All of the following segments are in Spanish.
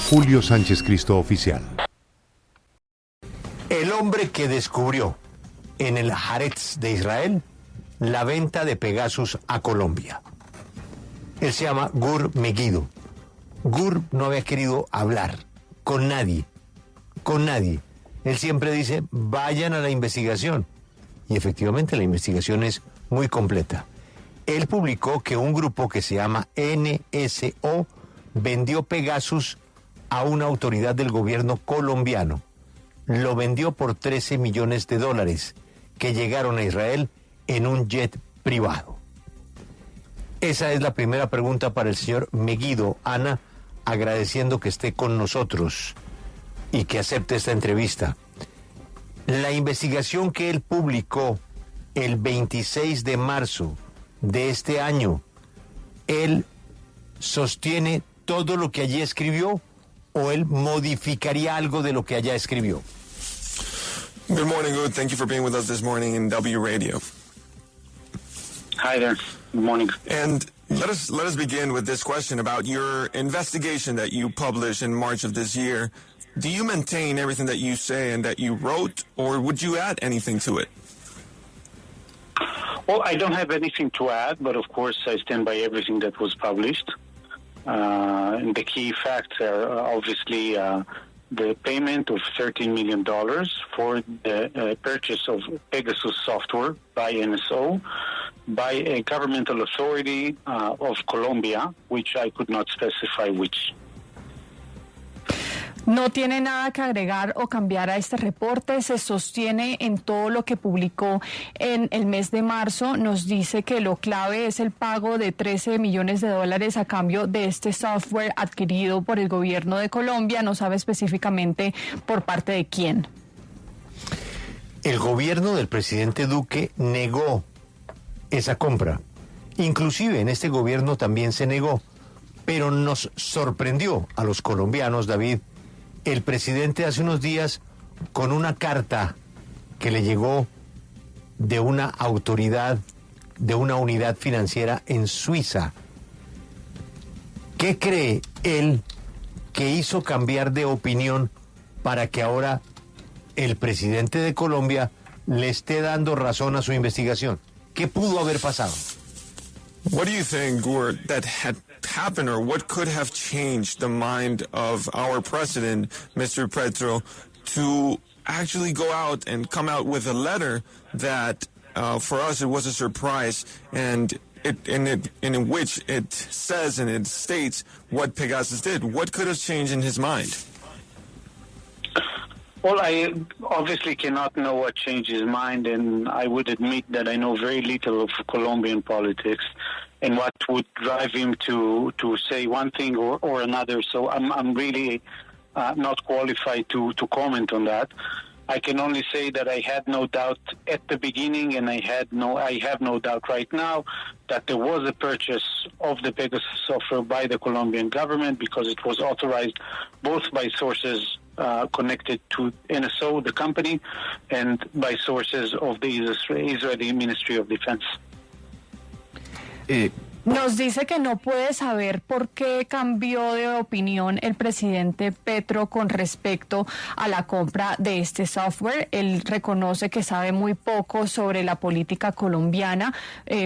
@Julio Sánchez Cristo Oficial. El hombre que descubrió en el Haaretz de Israel la venta de Pegasus a Colombia. Él se llama Gur Megiddo. Gur no había querido hablar con nadie. Él siempre dice, vayan a la investigación. Y efectivamente la investigación es muy completa. Él publicó que un grupo que se llama NSO vendió Pegasus a una autoridad del gobierno colombiano. Lo vendió por $13 millones que llegaron a Israel en un jet privado. Esa es la primera pregunta para el señor Megiddo. Ana, agradeciendo que esté con nosotros y que acepte esta entrevista. La investigación que él publicó el 26 de marzo de este año, ¿él sostiene todo lo que allí escribió o él modificaría algo de lo que allá escribió? Good morning, Good. Thank you for being with us this morning in W Radio. Hi there. Good morning. And let us begin with this question about your investigation that you published in March of this year. Do you maintain everything that you say and that you wrote, or would you add anything to it? Well, I don't have anything to add, but of course I stand by everything that was published. And the key facts are obviously the payment of $13 million for the purchase of Pegasus software by NSO, by a governmental authority of Colombia, which I could not specify which. No tiene nada que agregar o cambiar a este reporte, se sostiene en todo lo que publicó en el mes de marzo. Nos dice que lo clave es el pago de $13 millones a cambio de este software adquirido por el gobierno de Colombia. No sabe específicamente por parte de quién. El gobierno del presidente Duque negó esa compra. Inclusive en este gobierno también se negó. Pero nos sorprendió a los colombianos, David, el presidente hace unos días con una carta que le llegó de una autoridad, de una unidad financiera en Suiza. ¿Qué cree él que hizo cambiar de opinión para que ahora el presidente de Colombia le esté dando razón a su investigación? ¿Qué pudo haber pasado? What do you think, Gur, that had happened, or what could have changed the mind of our president, Mr. Petro, to actually go out and come out with a letter that, for us, it was a surprise, and in which it says and it states what Pegasus did? What could have changed in his mind? Well, I obviously cannot know what changed his mind, and I would admit that I know very little of Colombian politics and what would drive him to say one thing or another. So I'm really not qualified to comment on that. I can only say that I had no doubt at the beginning, and I have no doubt right now that there was a purchase of the Pegasus software by the Colombian government, because it was authorized both by sources connected to NSO, the company, and by sources of the Israeli Ministry of Defense. Nos dice que no puede saber por qué cambió de opinión el presidente Petro con respecto a la compra de este software. Él reconoce que sabe muy poco sobre la política colombiana.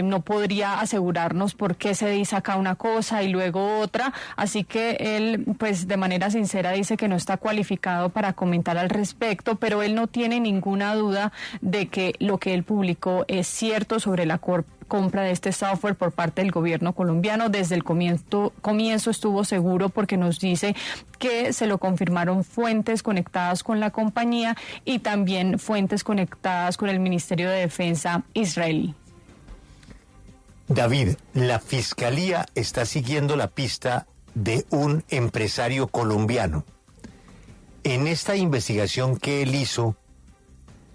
No podría asegurarnos por qué se dice acá una cosa y luego otra. Así que él, pues de manera sincera, dice que no está cualificado para comentar al respecto, pero él no tiene ninguna duda de que lo que él publicó es cierto sobre la compra de este software por parte del gobierno colombiano. Desde el comienzo estuvo seguro, porque nos dice que se lo confirmaron fuentes conectadas con la compañía y también fuentes conectadas con el Ministerio de Defensa israelí. David, la Fiscalía está siguiendo la pista de un empresario colombiano. En esta investigación que él hizo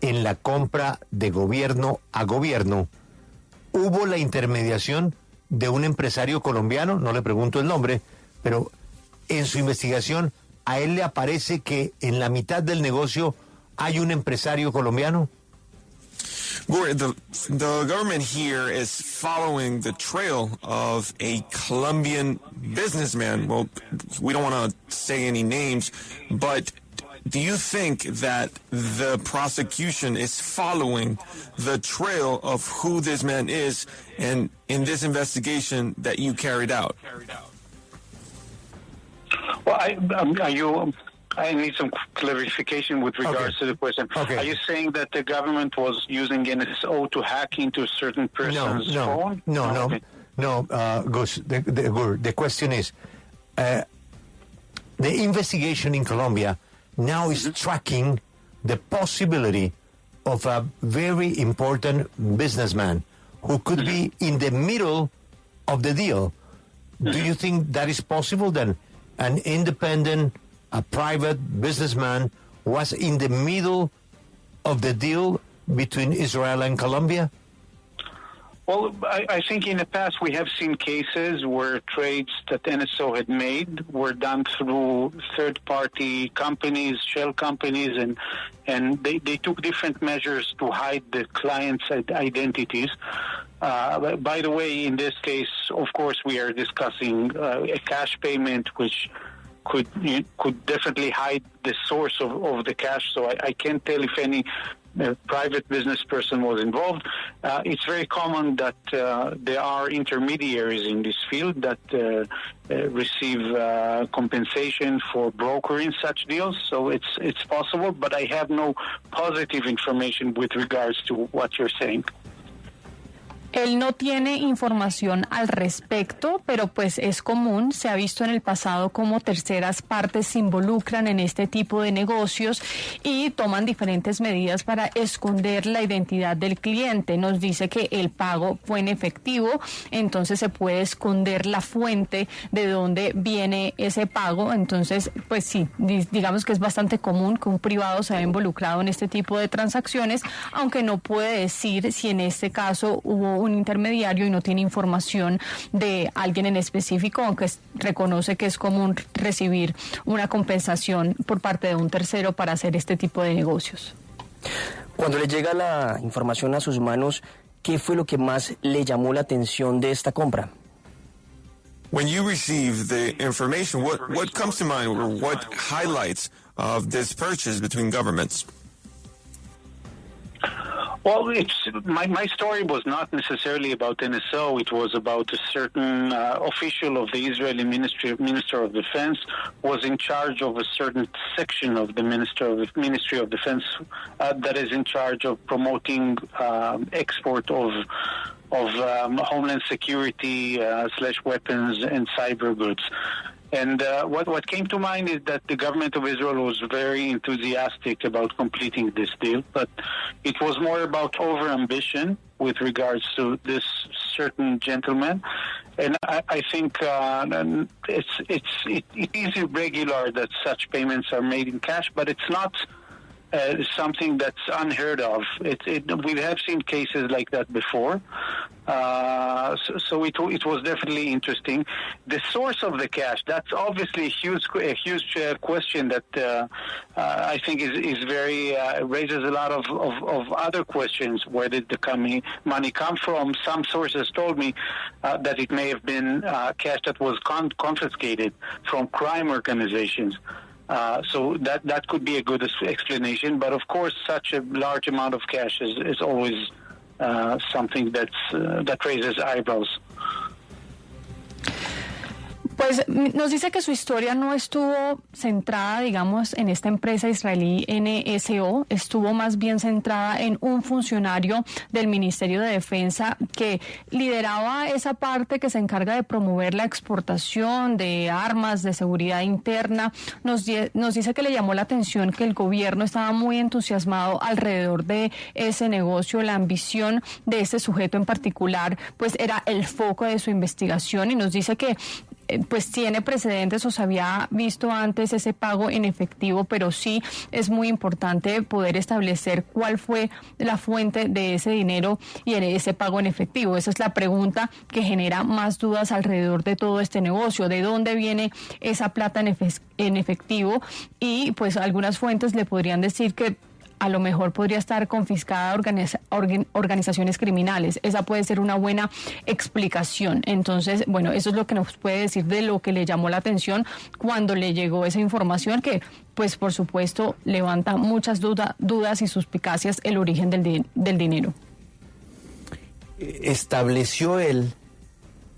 en la compra de gobierno a gobierno, ¿hubo la intermediación de un empresario colombiano? No le pregunto el nombre, pero en su investigación, ¿a él le aparece que en la mitad del negocio hay un empresario colombiano? Gur, the government here is following the trail of a Colombian businessman, well, we don't want to say any names, but do you think that the prosecution is following the trail of who this man is and in this investigation that you carried out? Well, I need some clarification with regards to the question. Okay. Are you saying that the government was using NSO to hack into a certain person's phone? No, Gus. The question is, the investigation in Colombia now is tracking the possibility of a very important businessman who could be in the middle of the deal. Do you think that is possible then? An independent, a private businessman was in the middle of the deal between Israel and Colombia? Well, I think in the past we have seen cases where trades that NSO had made were done through third-party companies, shell companies, and they took different measures to hide the clients' identities. By the way, in this case, of course, we are discussing a cash payment which could definitely hide the source of the cash. So I can't tell if any private business person was involved. It's very common that there are intermediaries in this field that receive compensation for brokering such deals. So it's possible, but I have no positive information with regards to what you're saying. Él no tiene información al respecto, pero pues es común, se ha visto en el pasado cómo terceras partes se involucran en este tipo de negocios y toman diferentes medidas para esconder la identidad del cliente. Nos dice que el pago fue en efectivo, entonces se puede esconder la fuente de dónde viene ese pago. Entonces, pues sí, digamos que es bastante común que un privado se haya involucrado en este tipo de transacciones, aunque no puede decir si en este caso hubo un intermediario y no tiene información de alguien en específico, aunque reconoce que es común recibir una compensación por parte de un tercero para hacer este tipo de negocios. Cuando le llega la información a sus manos, ¿qué fue lo que más le llamó la atención de esta compra? When you receive the information, what comes to mind or what highlights of this purchase between governments? Well, my story was not necessarily about NSO. It was about a certain official of the Israeli Ministry of Defense was in charge of a certain section of the Ministry of Defense that is in charge of promoting export of homeland security / weapons and cyber goods. And what came to mind is that the government of Israel was very enthusiastic about completing this deal, but it was more about overambition with regards to this certain gentleman. And I think it is irregular that such payments are made in cash, but it's not something that's unheard of. We have seen cases like that before. So it was definitely interesting. The source of the cash, that's obviously a huge question that I think is very raises a lot of other questions. Where did the money come from? Some sources told me that it may have been cash that was confiscated from crime organizations. So that could be a good explanation, but of course, such a large amount of cash is always something that raises eyebrows. Pues nos dice que su historia no estuvo centrada, digamos, en esta empresa israelí NSO, estuvo más bien centrada en un funcionario del Ministerio de Defensa que lideraba esa parte que se encarga de promover la exportación de armas, de seguridad interna. Nos dice que le llamó la atención que el gobierno estaba muy entusiasmado alrededor de ese negocio, la ambición de este sujeto en particular, pues era el foco de su investigación, y nos dice que pues tiene precedentes o se había visto antes ese pago en efectivo, pero sí es muy importante poder establecer cuál fue la fuente de ese dinero y ese pago en efectivo. Esa es la pregunta que genera más dudas alrededor de todo este negocio, de dónde viene esa plata en efectivo, y pues algunas fuentes le podrían decir que a lo mejor podría estar confiscada a organizaciones criminales. Esa puede ser una buena explicación. Entonces, bueno, eso es lo que nos puede decir de lo que le llamó la atención cuando le llegó esa información que, pues, por supuesto, levanta muchas dudas y suspicacias el origen del dinero. Estableció él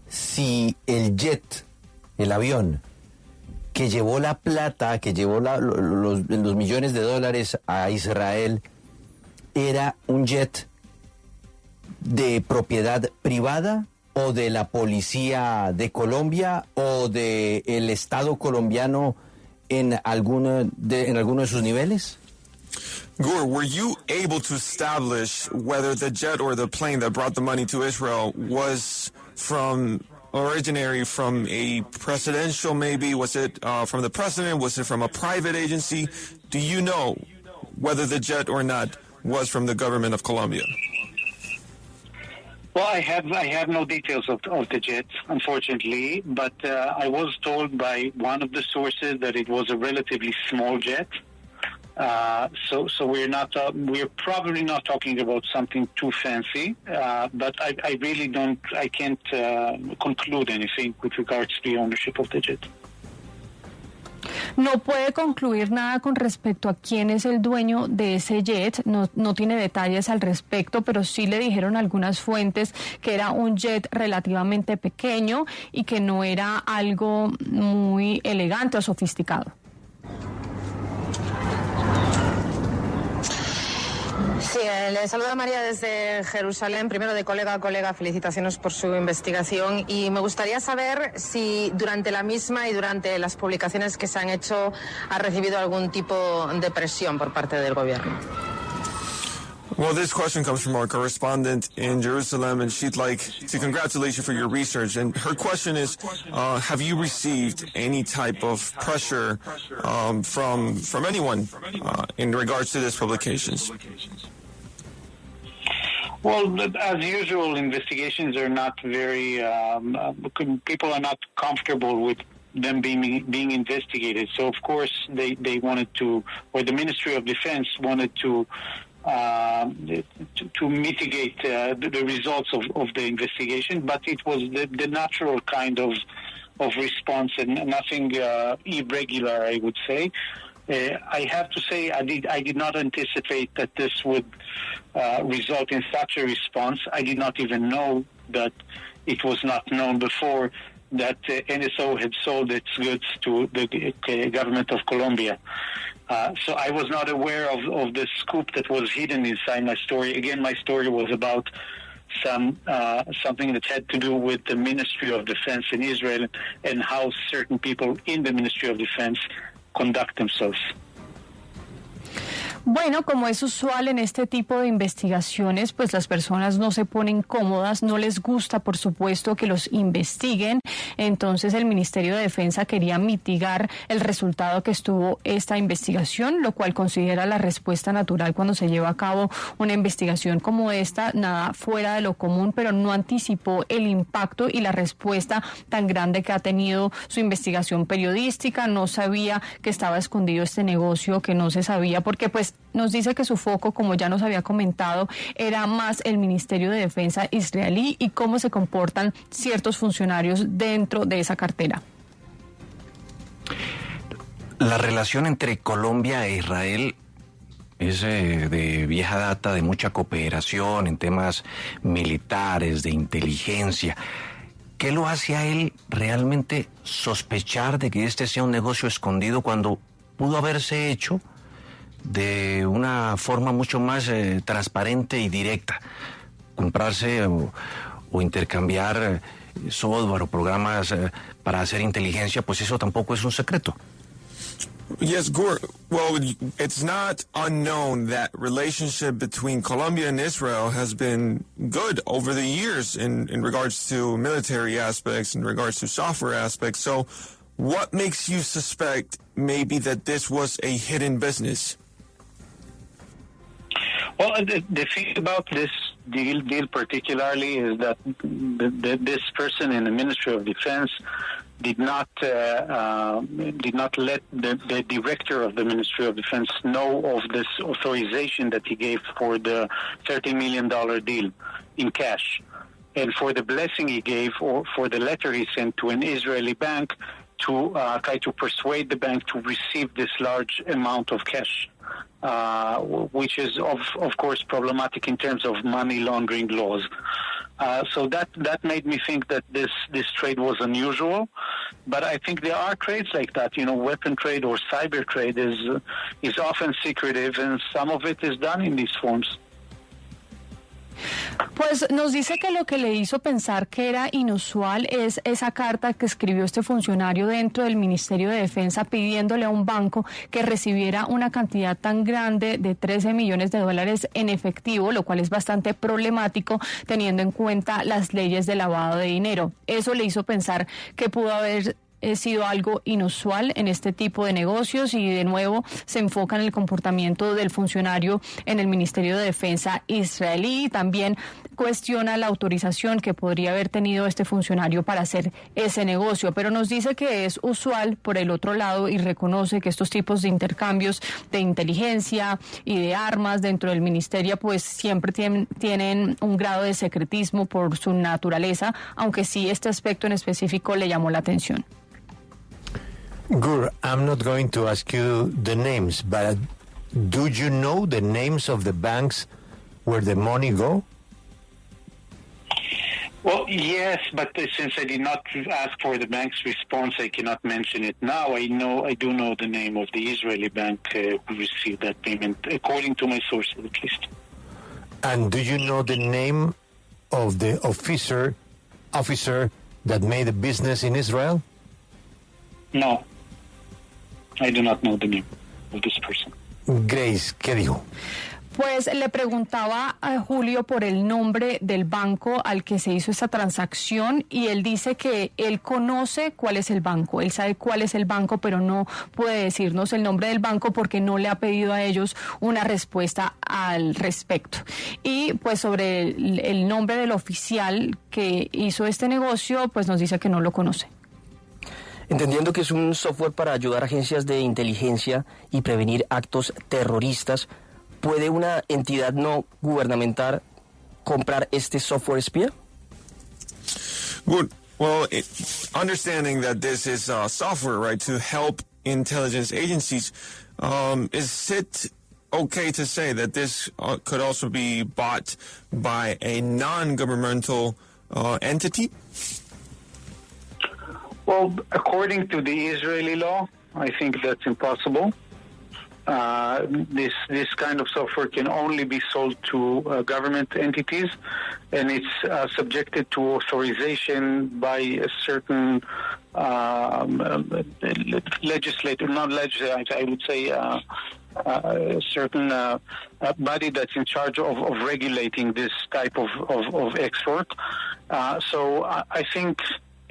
si el jet, el avión, que llevó la plata, que llevó los millones de dólares a Israel, era un jet de propiedad privada o de la policía de Colombia o del Estado colombiano en alguno de sus niveles? Gur, were you able to establish whether the jet or the plane that brought the money to Israel was originary from a presidential, maybe? Was it from the president? Was it from a private agency? Do you know whether the jet or not was from the government of Colombia? Well, I have no details of the jet, unfortunately, but I was told by one of the sources that it was a relatively small jet. So we're probably not talking about something too fancy, but I really can't conclude anything with regards to the ownership of the jet. No puede concluir nada con respecto a quién es el dueño de ese jet, no tiene detalles al respecto, pero sí le dijeron algunas fuentes que era un jet relativamente pequeño y que no era algo muy elegante o sofisticado. Sí, le saluda María desde Jerusalén. Primero, de colega a colega, felicitaciones por su investigación. Y me gustaría saber si durante la misma y durante las publicaciones que se han hecho ha recibido algún tipo de presión por parte del gobierno. Well, this question comes from our correspondent in Jerusalem, and she'd like to congratulate you for your research. And her question is, have you received any type of pressure from anyone in regards to these publications? Well, as usual, investigations are not very. People are not comfortable with them being investigated. So, of course, they wanted to, or the Ministry of Defense wanted to mitigate the results of the investigation, but it was the natural kind of response and nothing irregular, I would say. I have to say I did not anticipate that this would result in such a response. I did not even know that it was not known before that NSO had sold its goods to the government of Colombia. So I was not aware of the scoop that was hidden inside my story. Again, my story was about something that had to do with the Ministry of Defense in Israel and how certain people in the Ministry of Defense conduct themselves. Bueno, como es usual en este tipo de investigaciones, pues las personas no se ponen cómodas, no les gusta, por supuesto, que los investiguen. Entonces el Ministerio de Defensa quería mitigar el resultado que estuvo esta investigación, lo cual considera la respuesta natural cuando se lleva a cabo una investigación como esta, nada fuera de lo común, pero no anticipó el impacto y la respuesta tan grande que ha tenido su investigación periodística. No sabía que estaba escondido este negocio, que no se sabía, porque pues nos dice que su foco, como ya nos había comentado, era más el Ministerio de Defensa israelí y cómo se comportan ciertos funcionarios dentro de esa cartera. La relación entre Colombia e Israel es de vieja data, de mucha cooperación en temas militares, de inteligencia. ¿Qué lo hace a él realmente sospechar de que este sea un negocio escondido cuando pudo haberse hecho de una forma mucho más transparente y directa? Comprarse o intercambiar software o programas para hacer inteligencia, pues eso tampoco es un secreto. Yes, Gur. Well, it's not unknown that relationship between Colombia and Israel has been good over the years in regards to military aspects, in regards to software aspects. So what makes you suspect maybe that this was a hidden business? Well, the thing about this deal particularly is that this person in the Ministry of Defense did not let the director of the Ministry of Defense know of this authorization that he gave for the $30 million deal in cash, and for the blessing he gave, or for the letter he sent to an Israeli bank to try to persuade the bank to receive this large amount of cash, which is of course problematic in terms of money laundering laws. So that made me think that this trade was unusual, but I think there are trades like that. Weapon trade or cyber trade is often secretive, and some of it is done in these forms. Pues nos dice que lo que le hizo pensar que era inusual es esa carta que escribió este funcionario dentro del Ministerio de Defensa pidiéndole a un banco que recibiera una cantidad tan grande de $13 millones en efectivo, lo cual es bastante problemático teniendo en cuenta las leyes de lavado de dinero. Eso le hizo pensar que pudo haber sido algo inusual en este tipo de negocios, y de nuevo se enfoca en el comportamiento del funcionario en el Ministerio de Defensa israelí, y también cuestiona la autorización que podría haber tenido este funcionario para hacer ese negocio, pero nos dice que es usual por el otro lado y reconoce que estos tipos de intercambios de inteligencia y de armas dentro del ministerio pues siempre tienen un grado de secretismo por su naturaleza, aunque sí este aspecto en específico le llamó la atención. Gur, I'm not going to ask you the names, but do you know the names of the banks where the money go? Well, yes, but since I did not ask for the bank's response, I cannot mention it now. I do know the name of the Israeli bank who received that payment, according to my sources at least. And do you know the name of the officer that made a business in Israel? No, I do not know the name of this person. Grace, ¿qué dijo? Pues le preguntaba a Julio por el nombre del banco al que se hizo esta transacción, y él dice que él conoce cuál es el banco, él sabe cuál es el banco, pero no puede decirnos el nombre del banco porque no le ha pedido a ellos una respuesta al respecto. Y pues sobre el nombre del oficial que hizo este negocio, pues nos dice que no lo conoce. Entendiendo que es un software para ayudar a agencias de inteligencia y prevenir actos terroristas, ¿puede una entidad no gubernamental comprar este software espía? Good. Well, understanding that this is software, right, to help intelligence agencies, is it okay to say that this could also be bought by a non-governmental entity? Well, according to the Israeli law, I think that's impossible. This kind of software can only be sold to government entities, and it's subjected to authorization by a certain legislator, not legislator, I would say a certain body that's in charge of regulating this type of export. So I think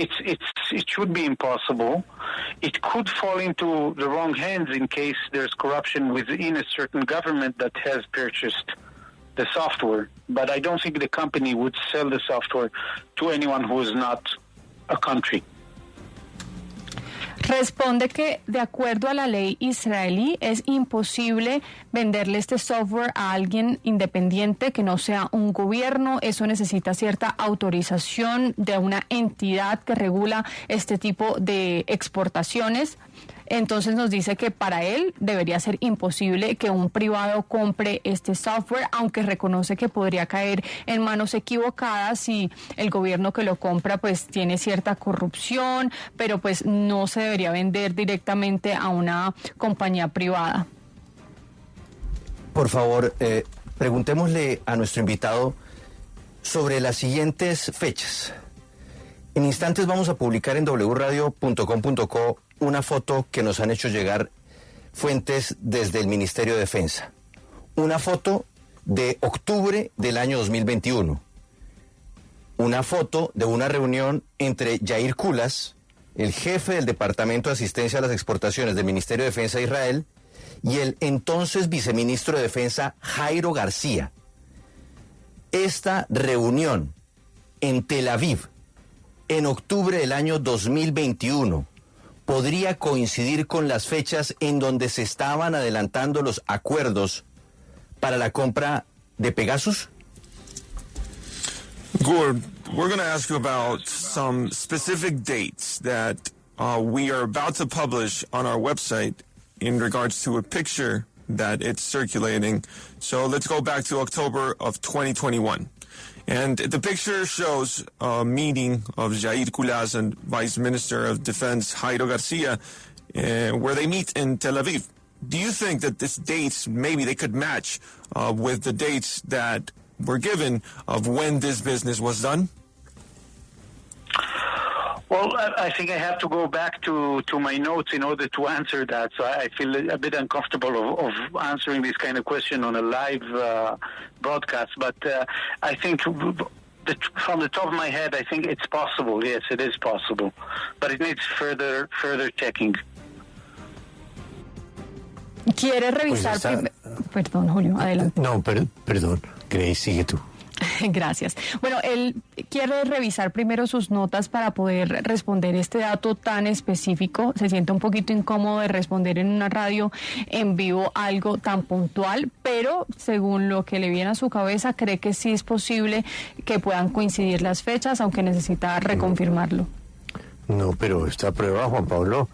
it should be impossible. It could fall into the wrong hands in case there's corruption within a certain government that has purchased the software. But I don't think the company would sell the software to anyone who is not a country. Responde que de acuerdo a la ley israelí es imposible venderle este software a alguien independiente que no sea un gobierno. Eso necesita cierta autorización de una entidad que regula este tipo de exportaciones. Entonces nos dice que para él debería ser imposible que un privado compre este software, aunque reconoce que podría caer en manos equivocadas si el gobierno que lo compra pues tiene cierta corrupción, pero pues no se debería vender directamente a una compañía privada. Por favor, preguntémosle a nuestro invitado sobre las siguientes fechas. En instantes vamos a publicar en wradio.com.co una foto que nos han hecho llegar fuentes desde el Ministerio de Defensa. Una foto de octubre del año 2021. Una foto de una reunión entre Yair Kulas, el jefe del Departamento de Asistencia a las Exportaciones del Ministerio de Defensa de Israel, y el entonces viceministro de Defensa Jairo García. Esta reunión en Tel Aviv en octubre del año 2021 podría coincidir con las fechas en donde se estaban adelantando los acuerdos para la compra de Pegasus? Gord, we're going to ask you about some specific dates that we are about to publish on our website in regards to a picture that it's circulating. So let's go back to October of 2021. And the picture shows a meeting of Jair Kulas and Vice Minister of Defense Jairo Garcia, where they meet in Tel Aviv. Do you think that these dates, maybe they could match with the dates that were given of when this business was done? Well, I think I have to go back to my notes in order to answer that. So I feel a bit uncomfortable of answering this kind of question on a live broadcast. But I think from the top of my head, I think it's possible. Yes, it is possible. But it needs further checking. ¿Quiere revisar? Perdón, Julio, adelante. No, perdón, Grace, sigue tú. Gracias. Bueno, él quiere revisar primero sus notas para poder responder este dato tan específico. Se siente un poquito incómodo de responder en una radio en vivo algo tan puntual, pero según lo que le viene a su cabeza, cree que sí es posible que puedan coincidir las fechas, aunque necesita reconfirmarlo. No, pero esta prueba, Juan Pablo,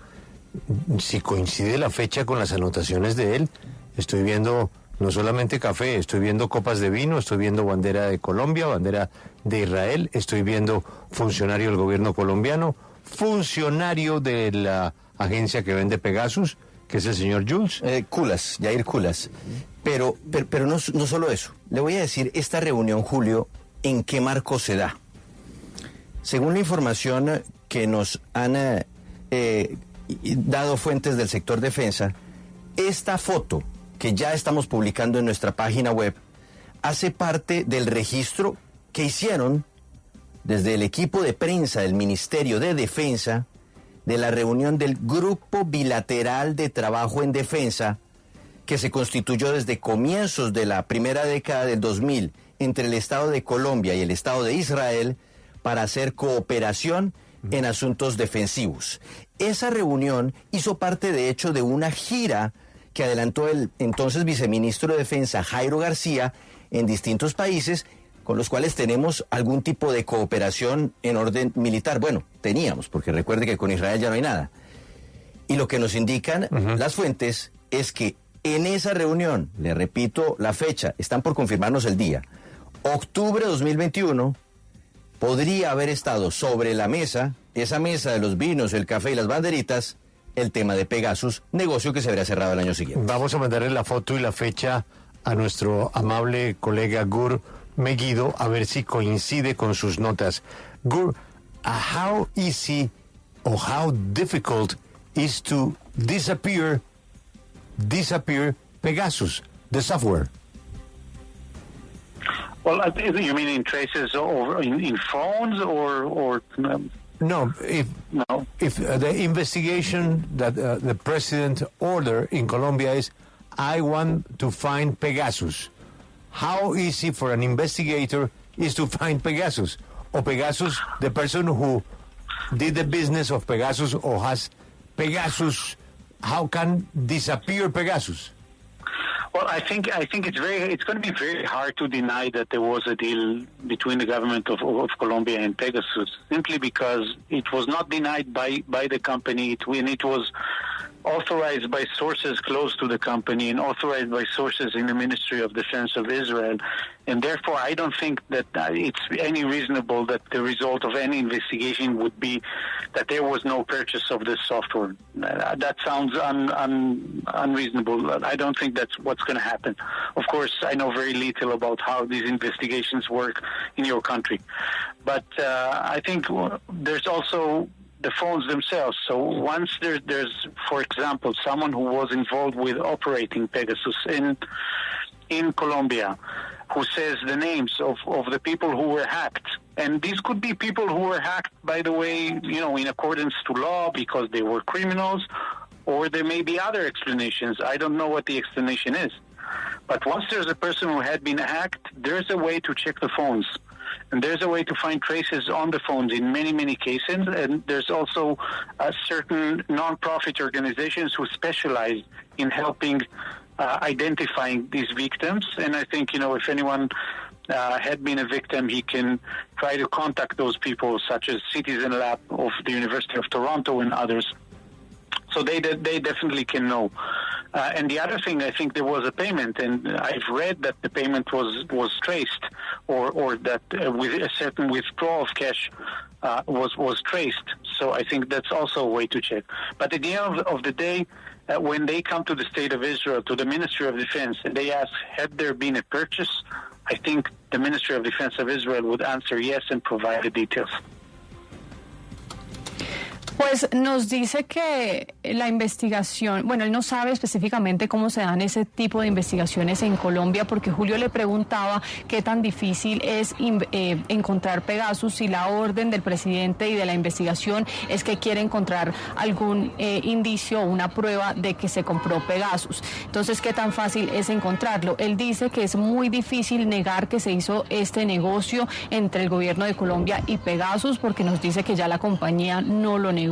si coincide la fecha con las anotaciones de él, estoy viendo no solamente café, estoy viendo copas de vino, estoy viendo bandera de Colombia, bandera de Israel, estoy viendo funcionario del gobierno colombiano, funcionario de la agencia que vende Pegasus, que es el señor Jules. Kulas, Jair Kulas. Pero no solo eso. Le voy a decir, esta reunión, Julio, ¿en qué marco se da? Según la información que nos han dado fuentes del sector defensa, esta foto que ya estamos publicando en nuestra página web hace parte del registro que hicieron desde el equipo de prensa del Ministerio de Defensa de la reunión del Grupo Bilateral de Trabajo en Defensa que se constituyó desde comienzos de la primera década del 2000 entre el Estado de Colombia y el Estado de Israel para hacer cooperación en asuntos defensivos. Esa reunión hizo parte, de hecho, de una gira que adelantó el entonces viceministro de Defensa, Jairo García, en distintos países con los cuales tenemos algún tipo de cooperación en orden militar. Bueno, teníamos, porque recuerde que con Israel ya no hay nada. Y lo que nos indican las fuentes es que en esa reunión, le repito la fecha, están por confirmarnos el día, octubre de 2021, podría haber estado sobre la mesa, esa mesa de los vinos, el café y las banderitas, el tema de Pegasus, negocio que se habría cerrado el año siguiente. Vamos a mandarle la foto y la fecha a nuestro amable colega Gur Meguido a ver si coincide con sus notas. Gur, how easy or how difficult is to disappear Pegasus, the software? Well, you mean in traces or in phones or No, if the investigation that the president ordered in Colombia is, I want to find Pegasus. How easy for an investigator is to find Pegasus? Or Pegasus, the person who did the business of Pegasus or has Pegasus, how can disappear Pegasus? Well, I think it's going to be very hard to deny that there was a deal between the government of Colombia and Pegasus, simply because it was not denied by the company, and it was authorized by sources close to the company and authorized by sources in the Ministry of Defense of Israel. And therefore, I don't think that it's any reasonable that the result of any investigation would be that there was no purchase of this software. That sounds unreasonable. I don't think that's what's going to happen. Of course, I know very little about how these investigations work in your country. But I think there's also the phones themselves. So once there's, for example, someone who was involved with operating Pegasus in Colombia, who says the names of the people who were hacked. And these could be people who were hacked, by the way, in accordance to law because they were criminals, or there may be other explanations. I don't know what the explanation is. But once there's a person who had been hacked, there's a way to check the phones. And there's a way to find traces on the phones in many, many cases. And there's also certain non-profit organizations who specialize in helping identifying these victims. And I think, if anyone had been a victim, he can try to contact those people, such as Citizen Lab of the University of Toronto and others. So they definitely can know. And the other thing, I think there was a payment, and I've read that the payment was traced, or that with a certain withdrawal of cash was traced. So I think that's also a way to check. But at the end of the day, when they come to the State of Israel, to the Ministry of Defense, and they ask, had there been a purchase, I think the Ministry of Defense of Israel would answer yes and provide the details. Pues nos dice que la investigación, bueno, él no sabe específicamente cómo se dan ese tipo de investigaciones en Colombia, porque Julio le preguntaba qué tan difícil es encontrar Pegasus, si la orden del presidente y de la investigación es que quiere encontrar algún indicio o una prueba de que se compró Pegasus. Entonces, ¿qué tan fácil es encontrarlo? Él dice que es muy difícil negar que se hizo este negocio entre el gobierno de Colombia y Pegasus, porque nos dice que ya la compañía no lo negó.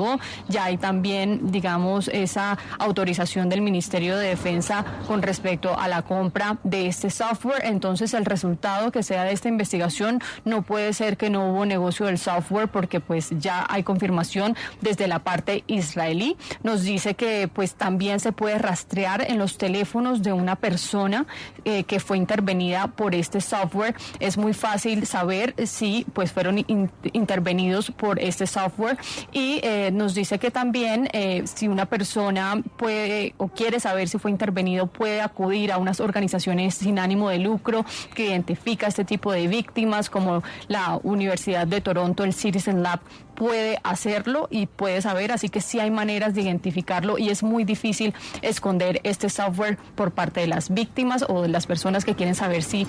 Ya hay también, digamos, esa autorización del Ministerio de Defensa con respecto a la compra de este software. Entonces, el resultado que sea de esta investigación no puede ser que no hubo negocio del software, porque pues ya hay confirmación desde la parte israelí. Nos dice que pues también se puede rastrear en los teléfonos de una persona que fue intervenida por este software. Es muy fácil saber si pues fueron intervenidos por este software, y nos dice que también si una persona puede o quiere saber si fue intervenido, puede acudir a unas organizaciones sin ánimo de lucro que identifica este tipo de víctimas, como la Universidad de Toronto, el Citizen Lab puede hacerlo y puede saber, así que sí hay maneras de identificarlo, y es muy difícil esconder este software por parte de las víctimas o de las personas que quieren saber si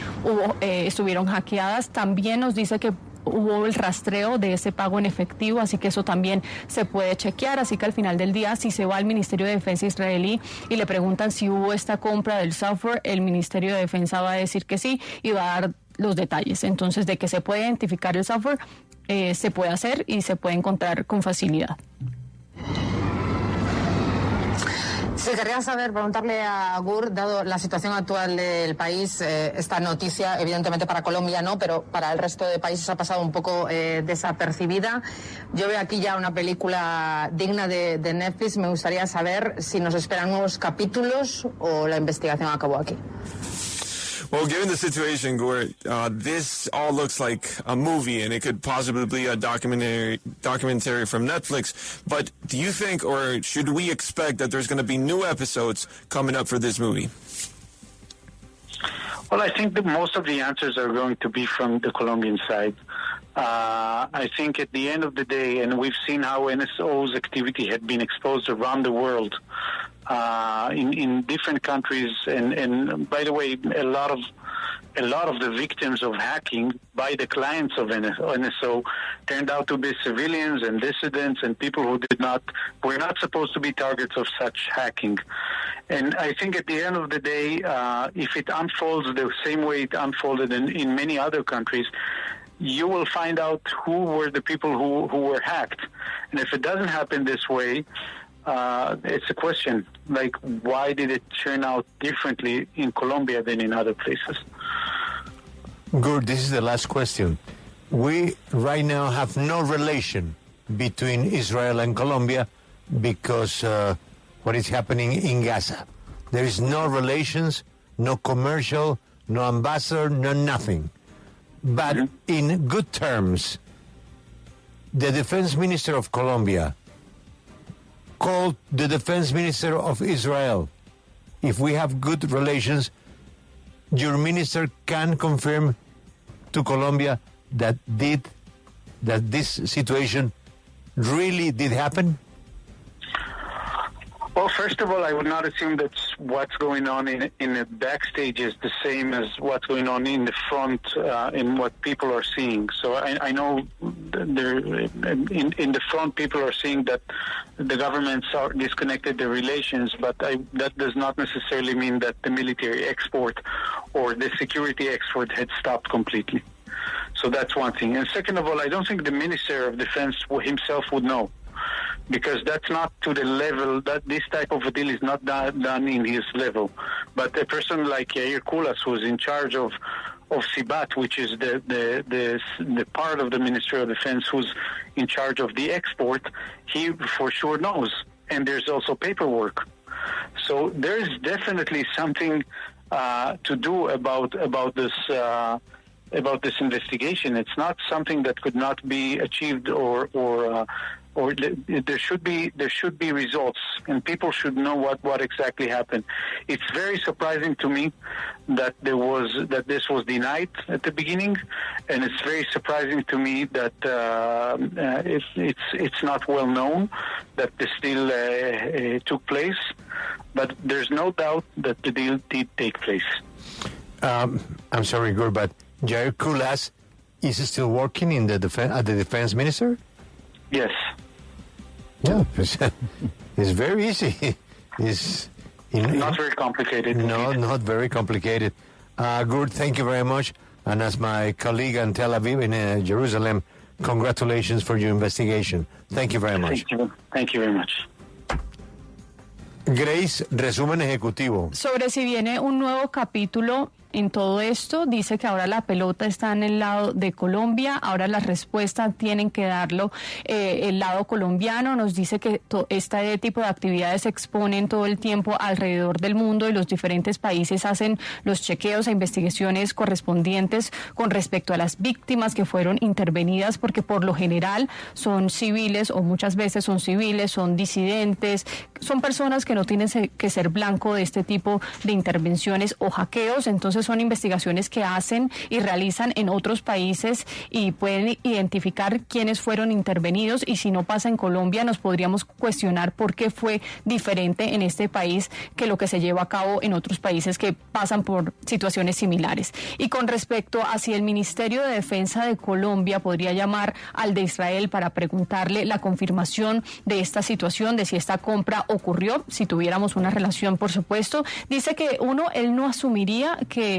estuvieron hackeadas. También nos dice que hubo el rastreo de ese pago en efectivo, así que eso también se puede chequear. Así que al final del día, si se va al Ministerio de Defensa israelí y le preguntan si hubo esta compra del software, el Ministerio de Defensa va a decir que sí y va a dar los detalles. Entonces, de que se puede identificar el software, se puede hacer y se puede encontrar con facilidad. Sí, querría preguntarle a Gur, dado la situación actual del país, esta noticia, evidentemente para Colombia no, pero para el resto de países ha pasado un poco desapercibida. Yo veo aquí ya una película digna de Netflix. Me gustaría saber si nos esperan nuevos capítulos o la investigación acabó aquí. Well, given the situation, Gur, this all looks like a movie, and it could possibly be a documentary from Netflix. But do you think, or should we expect, that there's going to be new episodes coming up for this movie? Well, I think that most of the answers are going to be from the Colombian side. I think at the end of the day, and we've seen how NSO's activity had been exposed around the world, in different countries, and by the way, a lot of the victims of hacking by the clients of NSO turned out to be civilians and dissidents and people who were not supposed to be targets of such hacking. And I think at the end of the day, if it unfolds the same way it unfolded in many other countries, you will find out who were the people who were hacked. And if it doesn't happen this way, it's a question, like, why did it turn out differently in Colombia than in other places? Good, this is the last question. We right now have no relation between Israel and Colombia because what is happening in Gaza. There is no relations, no commercial, no ambassador, no nothing. But in good terms, the defense minister of Colombia called the defense minister of Israel. If we have good relations, your minister can confirm to Colombia that this situation really did happen? Well, first of all, I would not assume that what's going on in the backstage is the same as what's going on in the front, in what people are seeing. So I know in the front people are seeing that the governments are disconnected their relations, but that does not necessarily mean that the military export or the security export had stopped completely. So that's one thing. And second of all, I don't think the Minister of Defense himself would know, because that's not to the level, that this type of a deal is not done in his level. But a person like Yair Kulas, who's in charge of Sibat, which is the part of the Ministry of Defense who's in charge of the export, he for sure knows. And there's also paperwork. So there's definitely something to do about this investigation. It's not something that could not be achieved, or there should be results, and people should know what exactly happened. It's very surprising to me that this was denied at the beginning, and it's very surprising to me that it's not well known that this deal took place. But there's no doubt that the deal did take place. I'm sorry, Gur, but Yair Kulas is still working in the defense minister? Yes. Yeah, it's very easy. It's not very complicated. No, not very complicated. Gur, thank you very much. And as my colleague in Tel Aviv, in Jerusalem, congratulations for your investigation. Thank you very much. Thank you very much. Grace, resumen ejecutivo. Sobre si viene un nuevo capítulo en todo esto, dice que ahora la pelota está en el lado de Colombia, ahora las respuestas tienen que darlo el lado colombiano. Nos dice que este tipo de actividades se exponen todo el tiempo alrededor del mundo y los diferentes países hacen los chequeos e investigaciones correspondientes con respecto a las víctimas que fueron intervenidas, porque por lo general son civiles, o muchas veces son civiles, son disidentes, son personas que no tienen que ser blanco de este tipo de intervenciones o hackeos. Entonces son investigaciones que hacen y realizan en otros países y pueden identificar quiénes fueron intervenidos, y si no pasa en Colombia nos podríamos cuestionar por qué fue diferente en este país que lo que se lleva a cabo en otros países que pasan por situaciones similares. Y con respecto a si el Ministerio de Defensa de Colombia podría llamar al de Israel para preguntarle la confirmación de esta situación, de si esta compra ocurrió, si tuviéramos una relación, por supuesto. Dice que él no asumiría que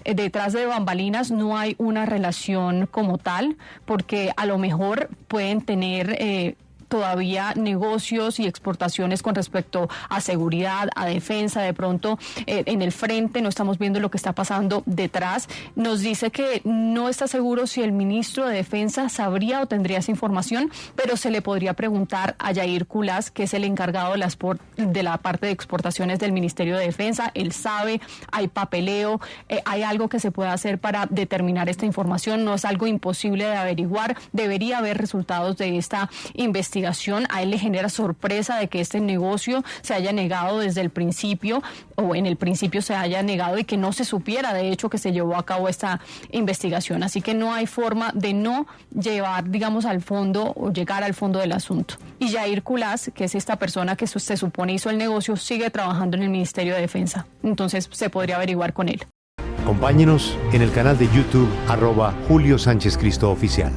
detrás de bambalinas no hay una relación como tal, porque a lo mejor pueden tener todavía negocios y exportaciones con respecto a seguridad, a defensa. De pronto en el frente no estamos viendo lo que está pasando detrás. Nos dice que no está seguro si el ministro de Defensa sabría o tendría esa información, pero se le podría preguntar a Yair Kulas, que es el encargado de la parte de exportaciones del Ministerio de Defensa. Él sabe, hay papeleo, hay algo que se puede hacer para determinar esta información. No es algo imposible de averiguar. Debería haber resultados de esta investigación. A él le genera sorpresa de que este negocio se haya negado desde el principio, o en el principio se haya negado, y que no se supiera de hecho que se llevó a cabo esta investigación. Así que no hay forma de no llevar, digamos, al fondo o llegar al fondo del asunto. Y Yair Kulas, que es esta persona que se supone hizo el negocio, sigue trabajando en el Ministerio de Defensa. Entonces se podría averiguar con él. Acompáñenos en el canal de YouTube @Julio Sánchez Cristo Oficial.